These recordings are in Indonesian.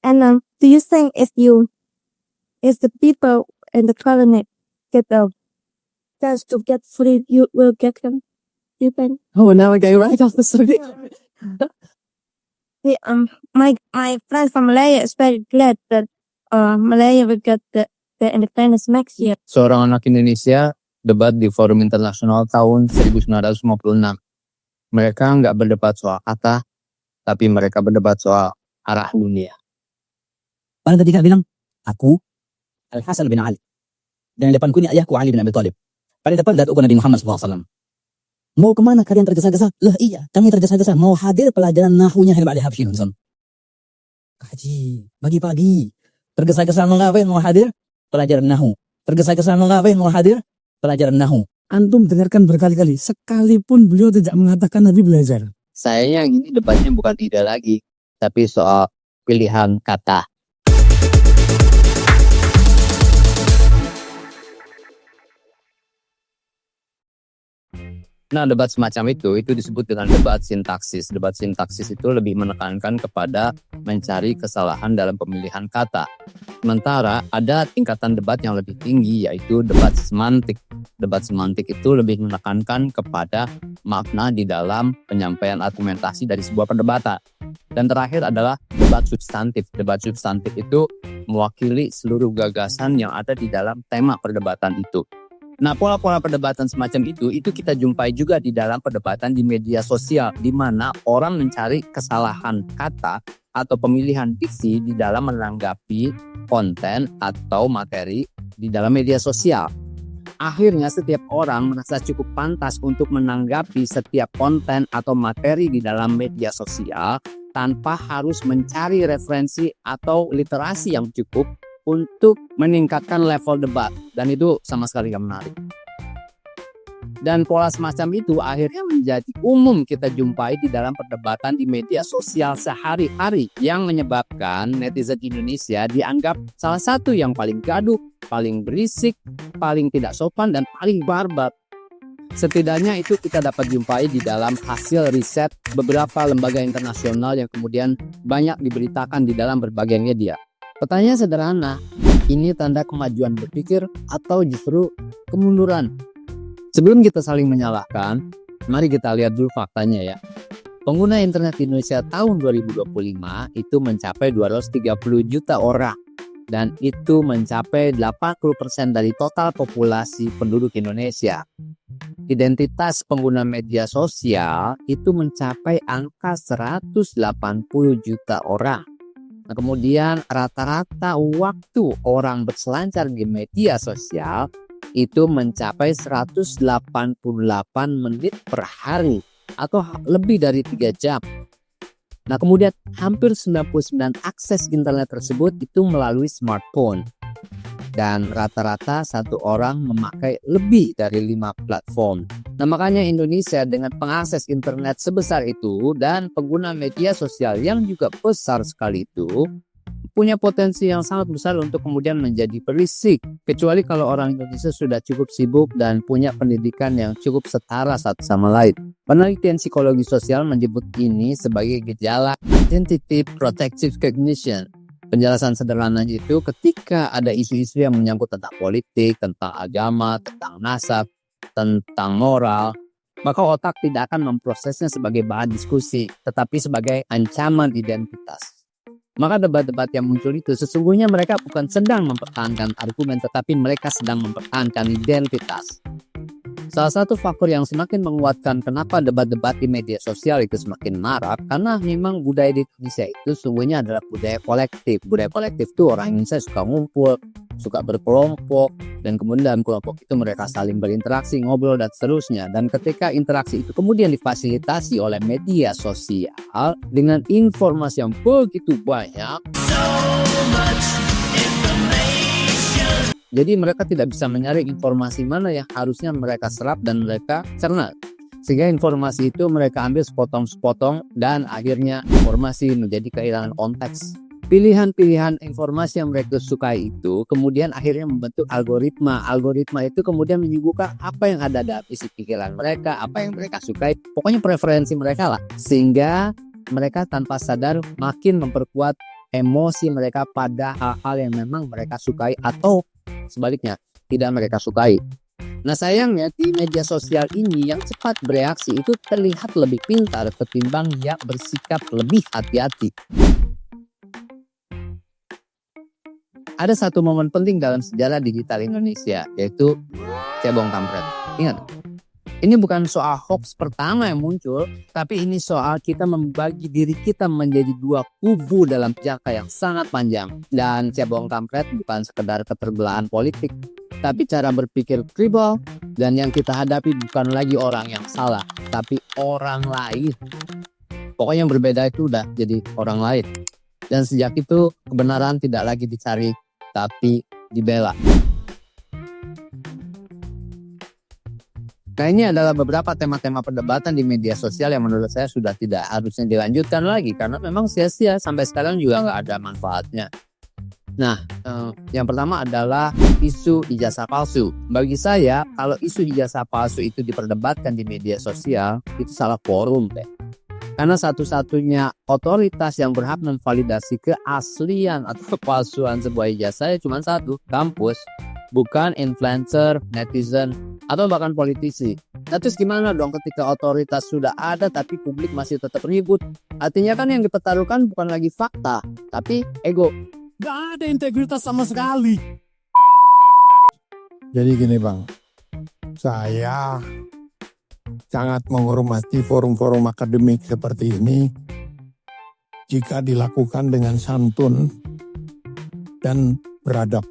And do you think if the people in the planet get a chance to get free, you will get them? You think? Oh, now I go right off the subject. My friend from Malaya is very glad that Malaya will get the independence next year. Seorang anak Indonesia debat di Forum Internasional tahun 1956. Mereka nggak berdebat soal kata, tapi mereka berdebat soal arah dunia. Pada ketika bilang, aku Al-Hasan bin Ali. Dan di depanku ini ayahku Ali bin Abi Thalib. Pada depan datuk Nabi Muhammad SAW. Mau kemana kalian tergesa-gesa? Lah iya, kami tergesa-gesa. Mau hadir pelajaran nahunya Hilal Habsyin. Kaji, pagi-pagi. Tergesa-gesa mau ngapain? Mau hadir pelajaran nahu. Tergesa-gesa mau ngapain? Mau hadir pelajaran nahu. Antum dengarkan berkali-kali, sekalipun beliau tidak mengatakan Nabi belajar. Sayangnya ini debatnya bukan ide lagi, tapi soal pilihan kata. Nah, debat semacam itu disebut dengan debat sintaksis. Debat sintaksis itu lebih menekankan kepada mencari kesalahan dalam pemilihan kata. Sementara ada tingkatan debat yang lebih tinggi, yaitu debat semantik. Debat semantik itu lebih menekankan kepada makna di dalam penyampaian argumentasi dari sebuah perdebatan. Dan terakhir adalah debat substantif. Debat substantif itu mewakili seluruh gagasan yang ada di dalam tema perdebatan itu. Nah, pola-pola perdebatan semacam itu kita jumpai juga di dalam perdebatan di media sosial, di mana orang mencari kesalahan kata atau pemilihan diksi di dalam menanggapi konten atau materi di dalam media sosial. Akhirnya setiap orang merasa cukup pantas untuk menanggapi setiap konten atau materi di dalam media sosial tanpa harus mencari referensi atau literasi yang cukup untuk meningkatkan level debat, dan itu sama sekali gak menarik. Dan pola semacam itu akhirnya menjadi umum kita jumpai di dalam perdebatan di media sosial sehari-hari, yang menyebabkan netizen Indonesia dianggap salah satu yang paling gaduh, paling berisik, paling tidak sopan, dan paling barbar. Setidaknya itu kita dapat jumpai di dalam hasil riset beberapa lembaga internasional yang kemudian banyak diberitakan di dalam berbagai media. Pertanyaan sederhana, ini tanda kemajuan berpikir atau justru kemunduran? Sebelum kita saling menyalahkan, mari kita lihat dulu faktanya ya. Pengguna internet di Indonesia tahun 2025 itu mencapai 230 juta orang. Dan itu mencapai 80% dari total populasi penduduk Indonesia. Identitas pengguna media sosial itu mencapai angka 180 juta orang. Nah, kemudian rata-rata waktu orang berselancar di media sosial itu mencapai 188 menit per hari atau lebih dari 3 jam. Nah, kemudian hampir 99% akses internet tersebut itu melalui smartphone. Dan rata-rata satu orang memakai lebih dari 5 platform. Nah, makanya Indonesia dengan pengakses internet sebesar itu dan pengguna media sosial yang juga besar sekali itu punya potensi yang sangat besar untuk kemudian menjadi berisik. Kecuali kalau orang Indonesia sudah cukup sibuk dan punya pendidikan yang cukup setara satu sama lain. Penelitian psikologi sosial menyebut ini sebagai gejala identity protective cognition. Penjelasan sederhananya itu ketika ada isu-isu yang menyangkut tentang politik, tentang agama, tentang nasab, tentang moral, maka otak tidak akan memprosesnya sebagai bahan diskusi, tetapi sebagai ancaman identitas. Maka debat-debat yang muncul itu sesungguhnya mereka bukan sedang mempertahankan argumen, tetapi mereka sedang mempertahankan identitas. Salah satu faktor yang semakin menguatkan kenapa debat-debat di media sosial itu semakin marak, karena memang budaya di Indonesia itu sesungguhnya adalah budaya kolektif. Budaya kolektif itu orang Indonesia suka ngumpul, suka berkelompok, dan kemudian dalam kelompok itu mereka saling berinteraksi, ngobrol, dan seterusnya. Dan ketika interaksi itu kemudian difasilitasi oleh media sosial dengan informasi yang begitu banyak, jadi mereka tidak bisa menyaring informasi mana yang harusnya mereka serap dan mereka cerna. Sehingga informasi itu mereka ambil sepotong-sepotong dan akhirnya informasi menjadi kehilangan konteks. Pilihan-pilihan informasi yang mereka sukai itu kemudian akhirnya membentuk algoritma. Algoritma itu kemudian menyuguhkan apa yang ada dalam isi pikiran mereka, apa yang mereka sukai, pokoknya preferensi mereka lah. Sehingga mereka tanpa sadar makin memperkuat emosi mereka pada hal-hal yang memang mereka sukai atau sebaliknya tidak mereka sukai. Nah sayangnya di media sosial ini yang cepat bereaksi itu terlihat lebih pintar ketimbang yang bersikap lebih hati-hati. Ada satu momen penting dalam sejarah digital Indonesia, yaitu cebong kampret. Ingat, ini bukan soal hoax pertama yang muncul, tapi ini soal kita membagi diri kita menjadi dua kubu dalam jangka yang sangat panjang. Dan cebong kampret bukan sekedar keterbelahan politik, tapi cara berpikir tribal, dan yang kita hadapi bukan lagi orang yang salah, tapi orang lain. Pokoknya yang berbeda itu udah jadi orang lain. Dan sejak itu kebenaran tidak lagi dicari, tapi dibela. Nah ini adalah beberapa tema-tema perdebatan di media sosial yang menurut saya sudah tidak harusnya dilanjutkan lagi. Karena memang sia-sia, sampai sekarang juga nggak ada manfaatnya. Nah, yang pertama adalah isu ijazah palsu. Bagi saya, kalau isu ijazah palsu itu diperdebatkan di media sosial, itu salah forum deh. Karena satu-satunya otoritas yang berhak memvalidasi keaslian atau kepalsuan sebuah ijazah cuma satu, kampus. Bukan influencer, netizen, atau bahkan politisi. Nah terus gimana dong ketika otoritas sudah ada tapi publik masih tetap ribut? Artinya kan yang dipertaruhkan bukan lagi fakta, tapi ego. Gak ada integritas sama sekali. Jadi gini bang, saya sangat menghormati forum-forum akademik seperti ini jika dilakukan dengan santun dan beradab.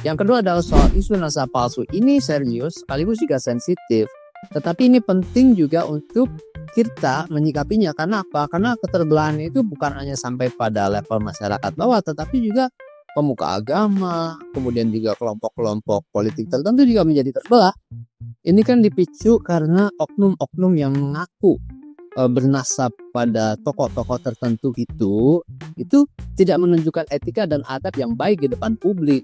Yang kedua adalah soal isu naskah palsu. Ini serius sekaligus juga sensitif. Tetapi ini penting juga untuk kita menyikapinya. Karena apa? Karena keterbelahan itu bukan hanya sampai pada level masyarakat bawah, tetapi juga pemuka agama, kemudian juga kelompok-kelompok politik tertentu juga menjadi terbelah. Ini kan dipicu karena oknum-oknum yang mengaku bernasab pada tokoh-tokoh tertentu itu tidak menunjukkan etika dan adab yang baik di depan publik.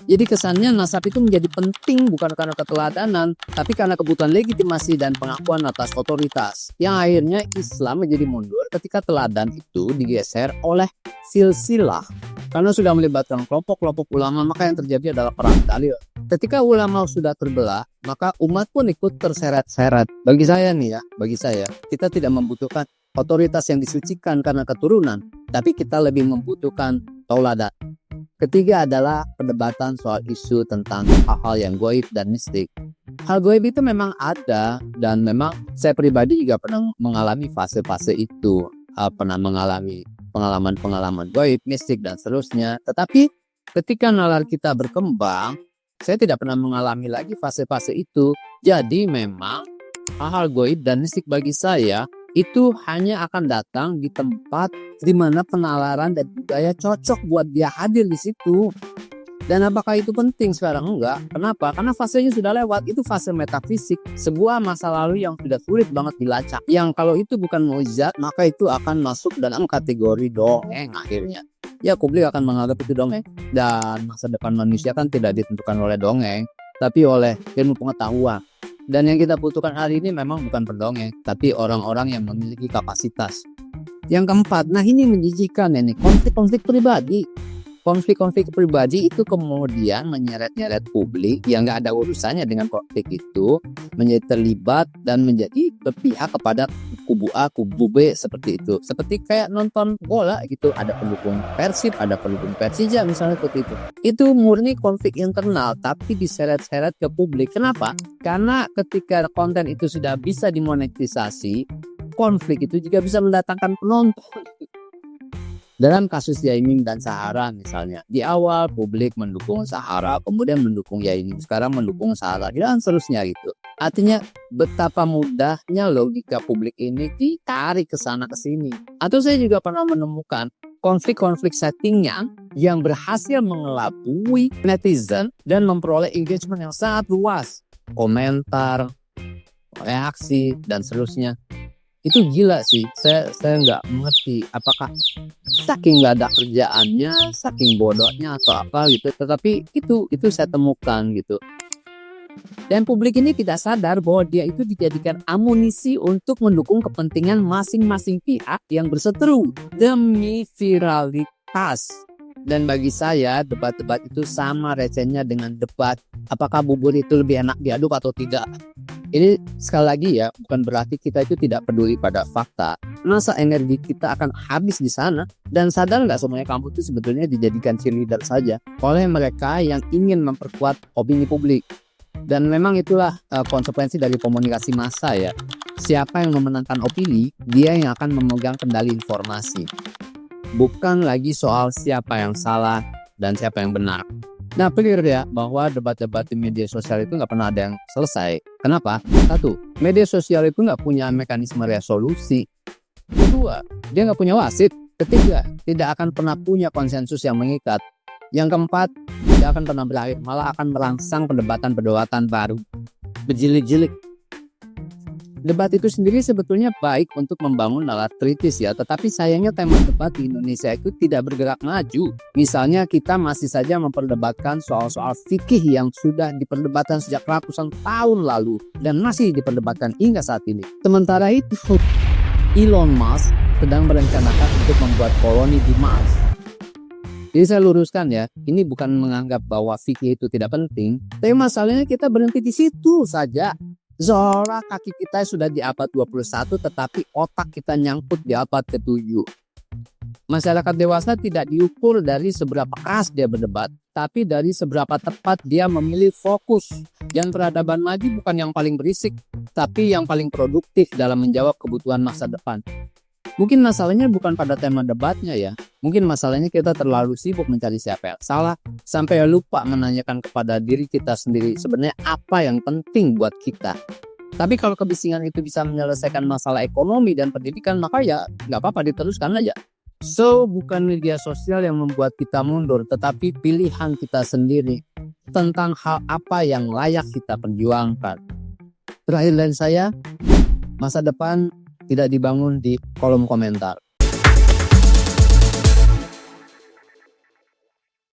Jadi kesannya nasab itu menjadi penting bukan karena keteladanan, tapi karena kebutuhan legitimasi dan pengakuan atas otoritas. Yang akhirnya Islam menjadi mundur ketika teladan itu digeser oleh silsilah. Karena sudah melibatkan kelompok-kelompok ulama, maka yang terjadi adalah perang dalil. Ketika ulama sudah terbelah, maka umat pun ikut terseret-seret. Bagi saya, kita tidak membutuhkan otoritas yang disucikan karena keturunan, tapi kita lebih membutuhkan tauladan. Ketiga adalah perdebatan soal isu tentang hal-hal yang goib dan mistik. Hal goib itu memang ada, dan memang saya pribadi juga pernah mengalami fase-fase itu. Pernah mengalami pengalaman-pengalaman goib, mistik, dan seterusnya. Tetapi ketika nalar kita berkembang, saya tidak pernah mengalami lagi fase-fase itu. Jadi memang hal-hal goib dan mistik bagi saya itu hanya akan datang di tempat di mana penalaran dan budaya cocok buat dia hadir di situ. Dan apakah itu penting sekarang? Enggak. Kenapa? Karena fasenya sudah lewat. Itu fase metafisik, sebuah masa lalu yang sudah sulit banget dilacak. Yang kalau itu bukan mukjizat, maka itu akan masuk dalam kategori dongeng akhirnya. Ya, publik akan menganggap itu dongeng. Dan masa depan manusia kan tidak ditentukan oleh dongeng, tapi oleh ilmu pengetahuan. Dan yang kita butuhkan hari ini memang bukan pendongeng, tapi orang-orang yang memiliki kapasitas. Yang keempat, nah ini menjijikan ini, konflik-konflik pribadi. Konflik-konflik pribadi itu kemudian menyeret-nyeret publik yang gak ada urusannya dengan konflik itu, menjadi terlibat dan menjadi berpihak kepada kubu A, kubu B seperti itu. Seperti kayak nonton bola gitu, ada pendukung Persib, ada pendukung Persija misalnya seperti itu. Itu murni konflik internal tapi diseret-seret ke publik. Kenapa? Karena ketika konten itu sudah bisa dimonetisasi, konflik itu juga bisa mendatangkan penonton. Dalam kasus Yaimin dan Sahara misalnya, di awal publik mendukung Sahara, kemudian mendukung Yaimin, sekarang mendukung Sahara, dan seterusnya gitu. Artinya betapa mudahnya logika publik ini ditarik ke sana ke sini. Atau saya juga pernah menemukan konflik-konflik settingnya yang berhasil mengelabui netizen dan memperoleh engagement yang sangat luas. Komentar, reaksi, dan seterusnya. Itu gila sih, saya nggak mengerti apakah saking nggak ada kerjaannya, saking bodohnya atau apa gitu. Tetapi itu saya temukan gitu. Dan publik ini tidak sadar bahwa dia itu dijadikan amunisi untuk mendukung kepentingan masing-masing pihak yang berseteru demi virality. pas. Dan bagi saya debat-debat itu sama recehnya dengan debat apakah bubur itu lebih enak diaduk atau tidak. Ini sekali lagi ya, bukan berarti kita itu tidak peduli pada fakta. Masa energi kita akan habis di sana? Dan sadar nggak semuanya kamu itu sebetulnya dijadikan cheerleader saja oleh mereka yang ingin memperkuat opini publik. Dan memang itulah konsekuensi dari komunikasi massa ya. Siapa yang memenangkan opini, dia yang akan memegang kendali informasi. Bukan lagi soal siapa yang salah dan siapa yang benar. Nah, clear ya bahwa debat-debat di media sosial itu nggak pernah ada yang selesai. Kenapa? Satu, media sosial itu nggak punya mekanisme resolusi. Kedua, dia nggak punya wasit. Ketiga, tidak akan pernah punya konsensus yang mengikat. Yang keempat, tidak akan pernah berakhir, malah akan merangsang perdebatan-perdebatan baru. Berjilid-jilid. Debat itu sendiri sebetulnya baik untuk membangun nalar kritis ya, tetapi sayangnya tema debat di Indonesia itu tidak bergerak maju. Misalnya kita masih saja memperdebatkan soal-soal fikih yang sudah diperdebatkan sejak ratusan tahun lalu dan masih diperdebatkan hingga saat ini. Sementara itu, Elon Musk sedang merencanakan untuk membuat koloni di Mars. Jadi saya luruskan ya, ini bukan menganggap bahwa fikih itu tidak penting, tapi masalahnya kita berhenti di situ saja. Seolah kaki kita sudah di abad 21 tetapi otak kita nyangkut di abad ke-7. Masyarakat dewasa tidak diukur dari seberapa keras dia berdebat, tapi dari seberapa tepat dia memilih fokus. Dan peradaban maju bukan yang paling berisik, tapi yang paling produktif dalam menjawab kebutuhan masa depan. Mungkin masalahnya bukan pada tema debatnya ya. Mungkin masalahnya kita terlalu sibuk mencari siapa yang salah sampai lupa menanyakan kepada diri kita sendiri sebenarnya apa yang penting buat kita. Tapi kalau kebisingan itu bisa menyelesaikan masalah ekonomi dan pendidikan, maka ya nggak apa-apa, diteruskan aja. So, bukan media sosial yang membuat kita mundur, tetapi pilihan kita sendiri tentang hal apa yang layak kita perjuangkan. Terakhir dari saya, masa depan tidak dibangun di kolom komentar.